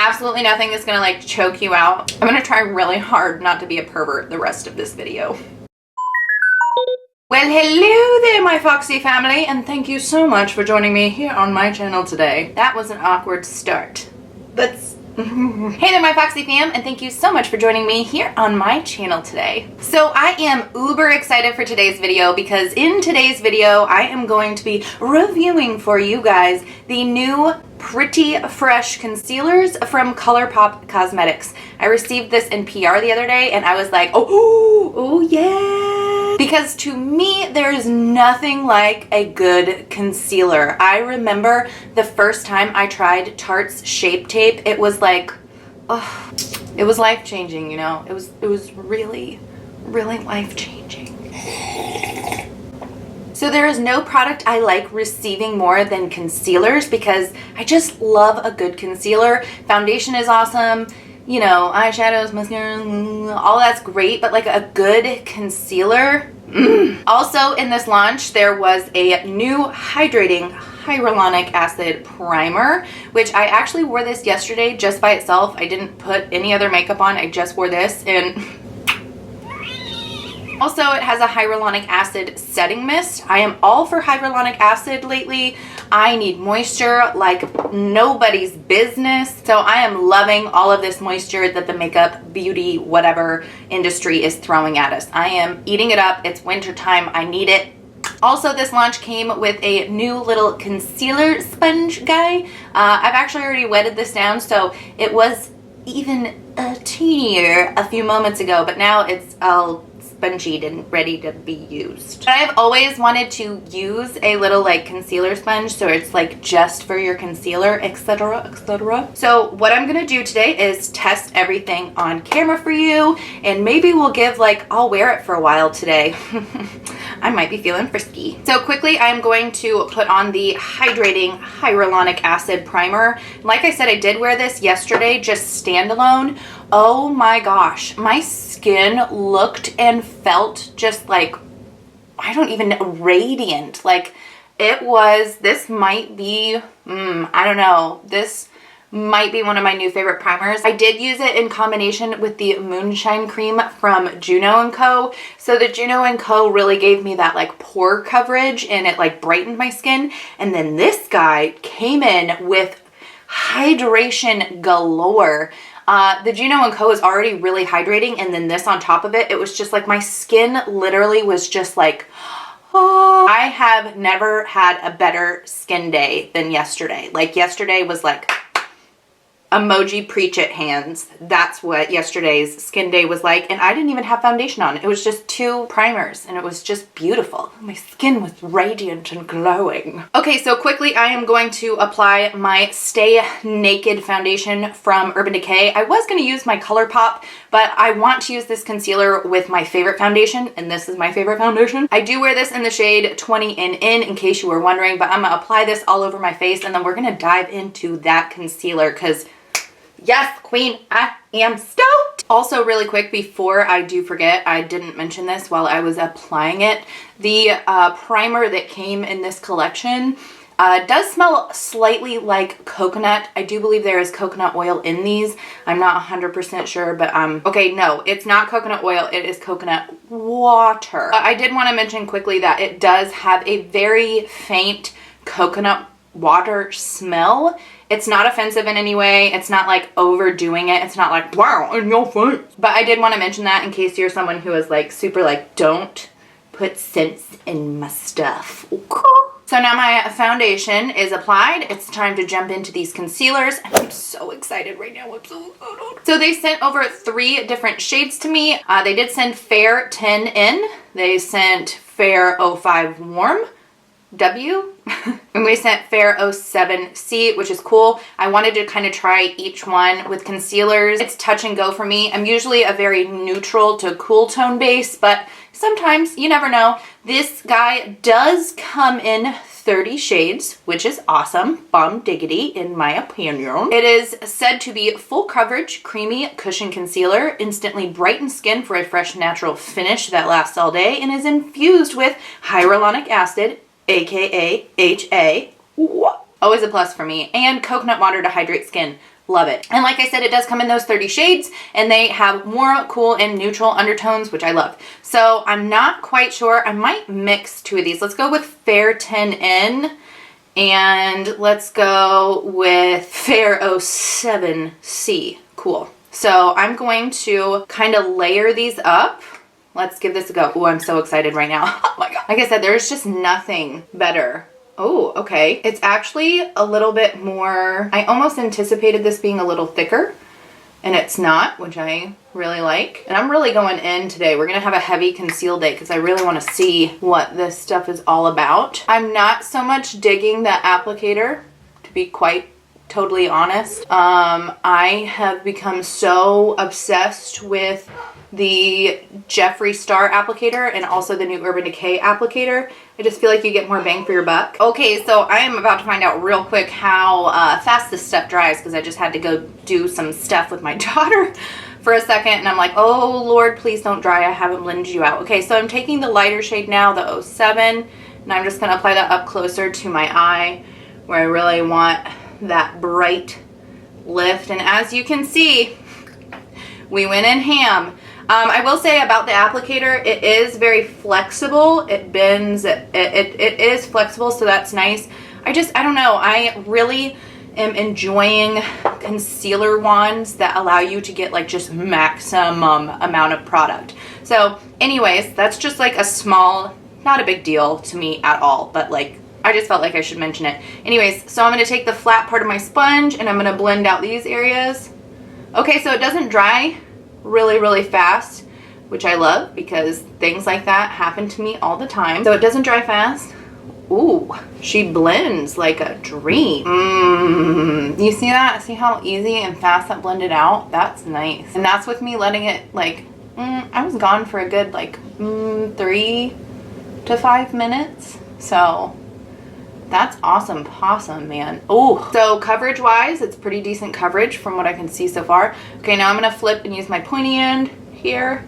absolutely nothing that's gonna like choke you out. I'm gonna try really hard not to be a pervert the rest of this video. Well, hello there, my Foxy family, and thank you so much for joining me here on my channel today. That was an awkward start. That's... Hey there, my Foxy fam, and thank you so much for joining me here on my channel today. So I am uber excited for today's video because in today's video, I am going to be reviewing for you guys the new Pretty Fresh concealers from ColourPop Cosmetics. I received this in PR the other day and I was like, oh yeah. Because to me, there is nothing like a good concealer. I remember the first time I tried Tarte's Shape Tape, it was like, oh, it was life-changing, you know? It was really, really life-changing. So there is no product I like receiving more than concealers because I just love a good concealer. Foundation is awesome, you know, eyeshadows, mascara, all that's great, but like a good concealer. Also in this launch, there was a new hydrating hyaluronic acid primer, which I actually wore this yesterday just by itself. I didn't put any other makeup on, I just wore this, and also, it has a hyaluronic acid setting mist. I am all for hyaluronic acid lately. I need moisture like nobody's business. So I am loving all of this moisture that the makeup, beauty, whatever industry is throwing at us. I am eating it up. It's winter time. I need it. Also, this launch came with a new little concealer sponge guy. I've actually already wetted this down, so it was even teenier a few moments ago, but now it's all spongy and ready to be used. I've always wanted to use a little like concealer sponge, so it's like just for your concealer, etc, etc. So what I'm gonna do today is test everything on camera for you, and maybe we'll give like, I'll wear it for a while today. I might be feeling frisky. So quickly, I'm going to put on the hydrating hyaluronic acid primer. Like I said, I did wear this yesterday, just standalone. Oh my gosh, my skin looked and felt just like, I don't even know, radiant. Like it was, this might be, I don't know, this might be one of my new favorite primers. I did use it in combination with the Moonshine Cream from Juno & Co. So the Juno & Co. really gave me that like pore coverage and it like brightened my skin. And then this guy came in with hydration galore. The Juno & Co. is already really hydrating, and then this on top of it, it was just like my skin literally was just like, oh. I have never had a better skin day than yesterday. Like yesterday was like emoji preach it hands. That's what yesterday's skin day was like, and I didn't even have foundation on. It was just 2 primers and it was just beautiful. My skin was radiant and glowing. Okay, so quickly I am going to apply my Stay Naked foundation from Urban Decay. I was going to use my ColourPop, but I want to use this concealer with my favorite foundation, and this is my favorite foundation. I do wear this in the shade 20 in case you were wondering, but I'm going to apply this all over my face, and then we're going to dive into that concealer because yes, queen, I am stoked. Also, really quick, before I do forget, I didn't mention this while I was applying it. The primer that came in this collection does smell slightly like coconut. I do believe there is coconut oil in these. I'm not 100% sure, but okay, no, it's not coconut oil. It is coconut water. I did want to mention quickly that it does have a very faint coconut water smell. It's not offensive in any way. It's not like overdoing it. It's not like, wow, in your face. But I did want to mention that in case you're someone who is like super like, don't put scents in my stuff. Okay. So now my foundation is applied. It's time to jump into these concealers. I'm so excited right now. I'm so excited. So they sent over 3 different shades to me. They did send Fair 10 in. They sent Fair 05 Warm W. And we sent Fair 07C, which is cool. I wanted to kind of try each one with concealers. It's touch and go for me. I'm usually a very neutral to cool tone base, but sometimes you never know. This guy does come in 30 shades, which is awesome. Bomb diggity, in my opinion. It is said to be full coverage, creamy cushion concealer, instantly brightens skin for a fresh, natural finish that lasts all day, and is infused with hyaluronic acid, aka HA. Always a plus for me. And coconut water to hydrate skin. Love it. And like I said, it does come in those 30 shades, and they have more cool and neutral undertones, which I love. So I'm not quite sure. I might mix two of these. Let's go with Fair 10N, and let's go with Fair 07C. Cool. So I'm going to kind of layer these up. Let's give this a go. Oh, I'm so excited right now. Oh my God. Like I said, there's just nothing better. Oh, okay. It's actually a little bit more, I almost anticipated this being a little thicker, and it's not, which I really like. And I'm really going in today. We're going to have a heavy conceal day because I really want to see what this stuff is all about. I'm not so much digging the applicator, to be quite totally honest. I have become so obsessed with the Jeffree Star applicator and also the new Urban Decay applicator. I just feel like you get more bang for your buck. Okay, so I am about to find out real quick how fast this stuff dries, because I just had to go do some stuff with my daughter for a second, and I'm like, oh Lord, please don't dry. I haven't blended you out. Okay, so I'm taking the lighter shade now, the 07, and I'm just gonna apply that up closer to my eye where I really want that bright lift. And as you can see, we went in ham. I will say about the applicator, it is very flexible. It bends, it is flexible, so that's nice. I don't know, I really am enjoying concealer wands that allow you to get like just maximum amount of product. So anyways, that's just like a small, not a big deal to me at all, but like, I just felt like I should mention it. Anyways, so I'm gonna take the flat part of my sponge and I'm gonna blend out these areas. Okay, so it doesn't dry really fast, which I love because things like that happen to me all the time. So it doesn't dry fast. Ooh, she blends like a dream. You see that? See how easy and fast that blended out? That's nice. And that's with me letting it like, I was gone for a good like 3 to 5 minutes. So that's awesome possum, man. Oh, so coverage wise, it's pretty decent coverage from what I can see so far. Okay, now I'm gonna flip and use my pointy end here.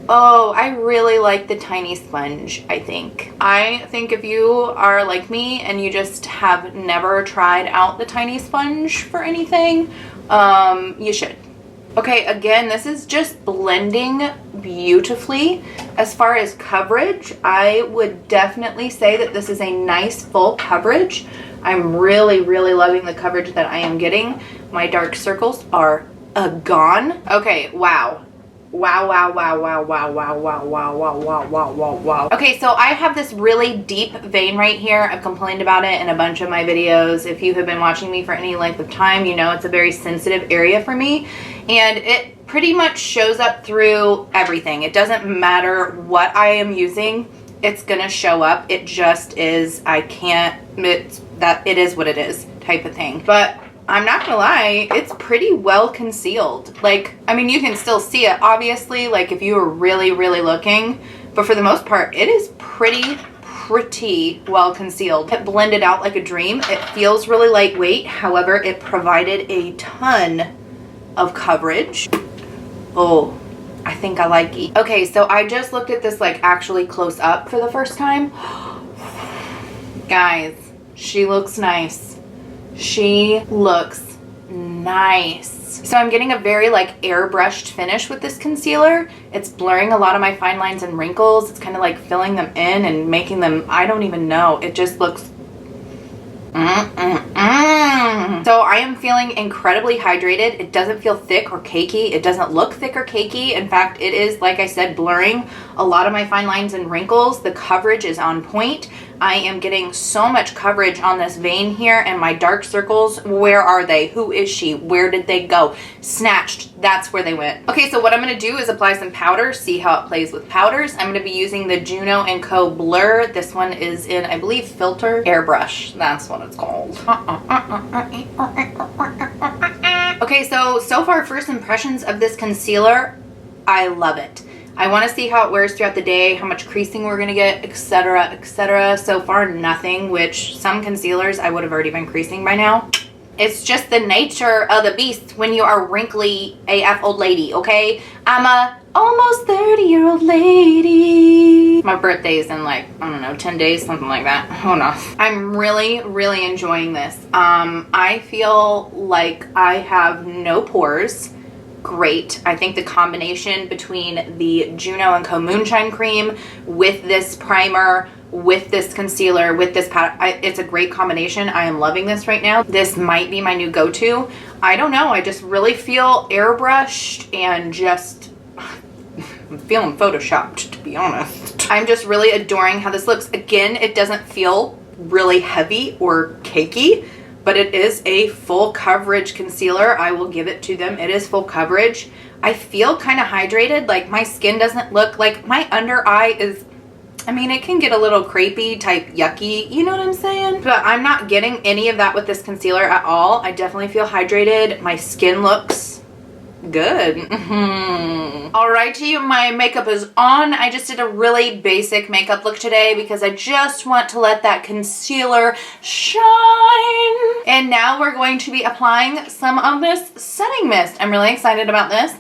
Oh, I really like the tiny sponge, I think. I think if you are like me and you just have never tried out the tiny sponge for anything, you should. Okay, again, this is just blending beautifully. As far as coverage, I would definitely say that this is a nice full coverage. I'm really loving the coverage that I am getting. My dark circles are gone. Okay, wow. Wow. Okay, so I have this really deep vein right here. I've complained about it in a bunch of my videos. If you have been watching me for any length of time, you know it's a very sensitive area for me. And it pretty much shows up through everything. It doesn't matter what I am using. It's gonna show up. It just is. I can't, it is what it is type of thing. But I'm not gonna lie, it's pretty well concealed. Like, I mean, you can still see it, obviously, like if you were really looking, but for the most part, it is pretty well concealed. It blended out like a dream. It feels really lightweight. However, it provided a ton of coverage. Oh, I think I like it. Okay, so I just looked at this like actually close up for the first time. Guys, she looks nice. She looks nice. So I'm getting a very like airbrushed finish with this concealer. It's blurring a lot of my fine lines and wrinkles. It's kind of like filling them in and making them, I don't even know. It just looks So I am feeling incredibly hydrated. It doesn't feel thick or cakey. It doesn't look thick or cakey. In fact, it is, like I said, blurring a lot of my fine lines and wrinkles. The coverage is on point. I am getting so much coverage on this vein here, and my dark circles, where are they? Who is she? Where did they go? Snatched. That's where they went. Okay, so what I'm going to do is apply some powder, see how it plays with powders. I'm going to be using the Juno & Co. Blur. This one is in, I believe, Filter Airbrush. That's what it's called. Okay, so far, first impressions of this concealer, I love it. I want to see how it wears throughout the day, how much creasing we're going to get, etc., etc. So far, nothing, which some concealers I would have already been creasing by now. It's just the nature of the beast when you are wrinkly AF old lady, okay? I'm a almost 30-year-old lady. My birthday's in like, I don't know, 10 days, something like that. Who knows? I'm really, really enjoying this. I feel like I have no pores. Great. I think the combination between the Juno & Co. Moonshine Cream with this primer, with this concealer, with this powder, it's a great combination. I am loving this right now. This might be my new go-to. I don't know. I just really feel airbrushed and just, I'm feeling photoshopped, to be honest. I'm just really adoring how this looks. Again, it doesn't feel really heavy or cakey, but it is a full coverage concealer. I will give it to them. It is full coverage. I feel kind of hydrated. Like my skin doesn't look like, my under eye is, I mean, it can get a little crepey type yucky, you know what I'm saying? But I'm not getting any of that with this concealer at all. I definitely feel hydrated. My skin looks good. Alrighty, my makeup is on. I just did a really basic makeup look today because I just want to let that concealer shine. And now we're going to be applying some of this setting mist. I'm really excited about this.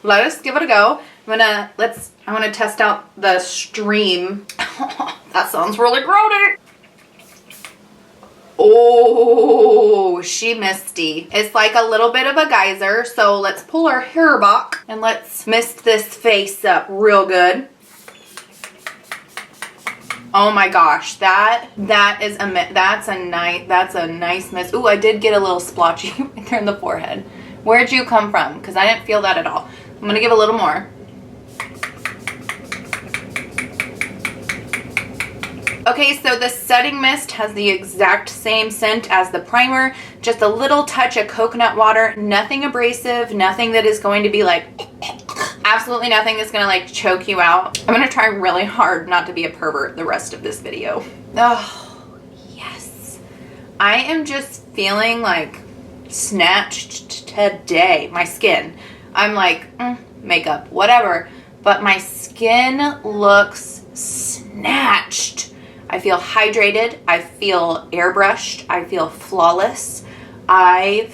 Let us give it a go. I want to test out the stream. That sounds really grody. Oh, she misty. It's like a little bit of a geyser. So let's pull our hair back and let's mist this face up real good. Oh my gosh, that's a nice mist. Ooh, I did get a little splotchy right there in the forehead. Where'd you come from? Because I didn't feel that at all. I'm gonna give a little more. Okay, so the setting mist has the exact same scent as the primer, just a little touch of coconut water, nothing abrasive, nothing that is going to be like, absolutely nothing that's gonna like choke you out. I'm gonna try really hard not to be a pervert the rest of this video. Oh, yes. I am just feeling like snatched today. My skin. I'm like, makeup, whatever, but my skin looks snatched. I feel hydrated, I feel airbrushed, I feel flawless, I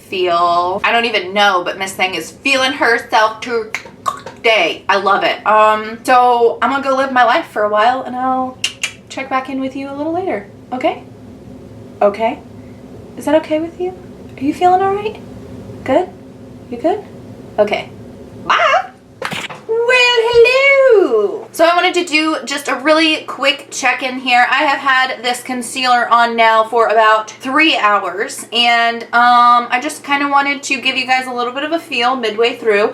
don't even know, but Miss Thing is feeling herself today. I love it. So I'm gonna go live my life for a while and I'll check back in with you a little later, okay? Okay? Is that okay with you? Are you feeling all right? Good? You good? Okay. Bye! Well, hello! So I wanted to do just a really quick check-in here. I have had this concealer on now for about 3 hours, and I just kind of wanted to give you guys a little bit of a feel midway through.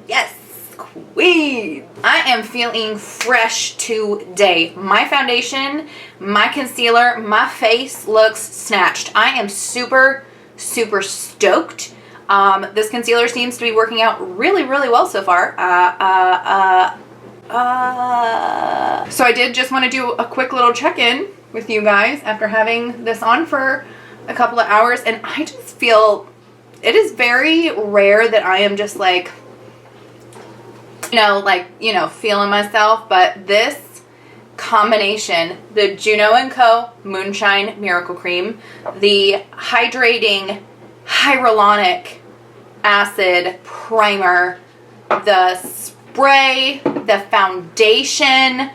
Yes, queen! I am feeling fresh today. My foundation, my concealer, my face looks snatched. I am super, super stoked. This concealer seems to be working out really, really well so far. So I did just want to do a quick little check-in with you guys after having this on for a couple of hours, and I just feel it is very rare that I am just like, feeling myself, but this combination, the Juno & Co. Moonshine Miracle Cream, the hydrating hyaluronic acid primer, the spray, the foundation,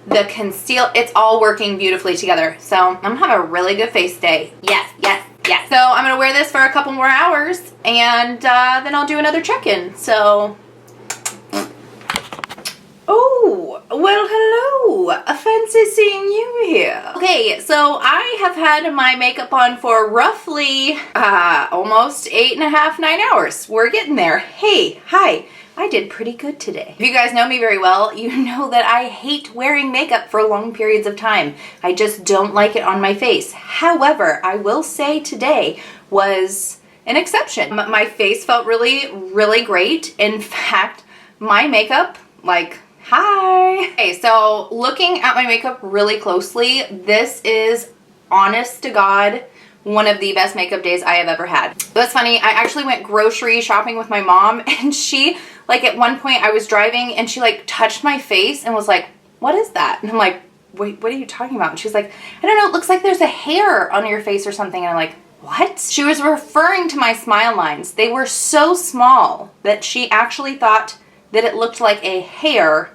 the conceal, it's all working beautifully together. So I'm gonna have a really good face day. Yes, yes, yes. So I'm gonna wear this for a couple more hours and then I'll do another check-in. So, oh, well, hello. Fancy seeing you here. Okay, so I have had my makeup on for roughly almost 8.5, 9 hours. We're getting there. Hey, hi. I did pretty good today. If you guys know me very well, you know that I hate wearing makeup for long periods of time. I just don't like it on my face. However, I will say today was an exception. My face felt really, really great. In fact, my makeup, like, hi. Okay, so looking at my makeup really closely, this is, honest to God, one of the best makeup days I have ever had. That's funny, I actually went grocery shopping with my mom, and she, like, at one point I was driving and she like touched my face and was like, what is that? And I'm like, wait, what are you talking about? And she was like, I don't know, it looks like there's a hair on your face or something. And I'm like, what? She was referring to my smile lines. They were so small that she actually thought that it looked like a hair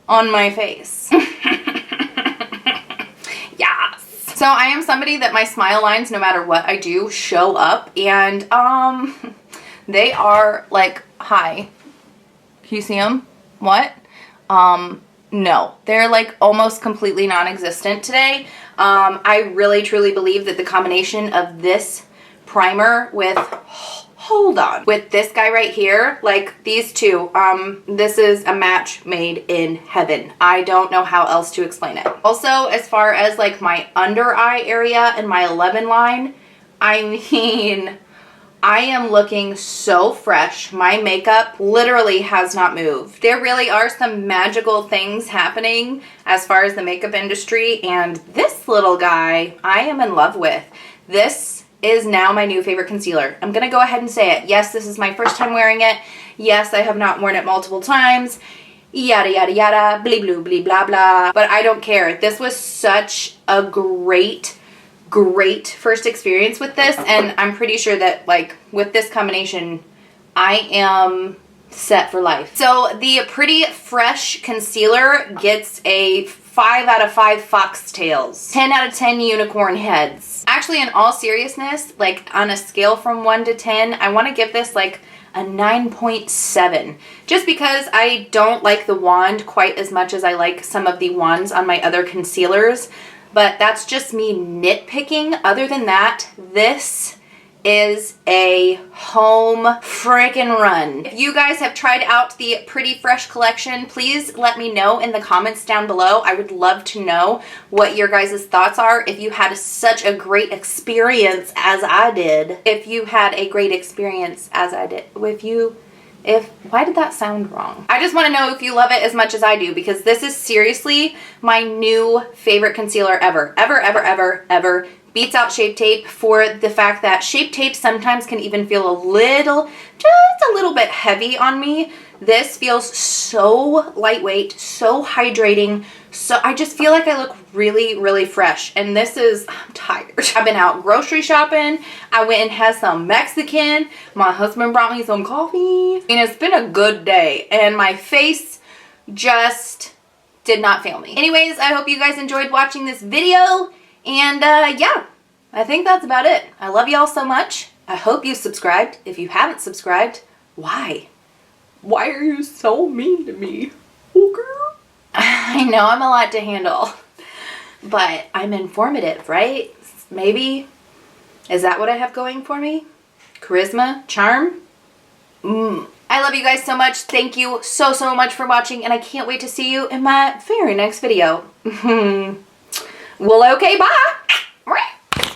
on my face. Yes. So I am somebody that my smile lines, no matter what I do, show up. And they are like, hi. Can you see them? What? No, they're like almost completely non-existent today. I really truly believe that the combination of this primer with, hold on, with this guy right here, like these two, this is a match made in heaven. I don't know how else to explain it. Also, as far as like my under eye area and my 11 line, I mean, I am looking so fresh. My makeup literally has not moved. There really are some magical things happening as far as the makeup industry, and this little guy I am in love with. This is now my new favorite concealer. I'm gonna go ahead and say it. Yes, this is my first time wearing it. Yes, I have not worn it multiple times. Yada, yada, yada, blee, blue, blee, blah, blah. But I don't care. This was such a great first experience with this, and I'm pretty sure that like with this combination I am set for life. So the Pretty Fresh concealer gets a 5 out of 5 foxtails, 10 out of 10 unicorn heads. Actually, in all seriousness, like on a scale from 1 to 10, I want to give this like a 9.7, just because I don't like the wand quite as much as I like some of the wands on my other concealers. But that's just me nitpicking. Other than that, this is a home freaking run. If you guys have tried out the Pretty Fresh collection, please let me know in the comments down below. I would love to know what your guys' thoughts are. If you had such a great experience as I did. If you had a great experience as I did. Why did that sound wrong? I just want to know if you love it as much as I do, because this is seriously my new favorite concealer ever. Ever. Beats out Shape Tape for the fact that Shape Tape sometimes can even feel just a little bit heavy on me. This feels so lightweight, so hydrating. So I just feel like I look really fresh. And this is, I'm tired. I've been out grocery shopping. I went and had some Mexican. My husband brought me some coffee. And it's been a good day. And my face just did not fail me. Anyways, I hope you guys enjoyed watching this video. And yeah, I think that's about it. I love y'all so much. I hope you subscribed. If you haven't subscribed, why? Why are you so mean to me? Okay. I know I'm a lot to handle, but I'm informative, right? Maybe. Is that what I have going for me? Charisma? Charm? I love you guys so much. Thank you so much for watching, and I can't wait to see you in my very next video. Well, okay, bye!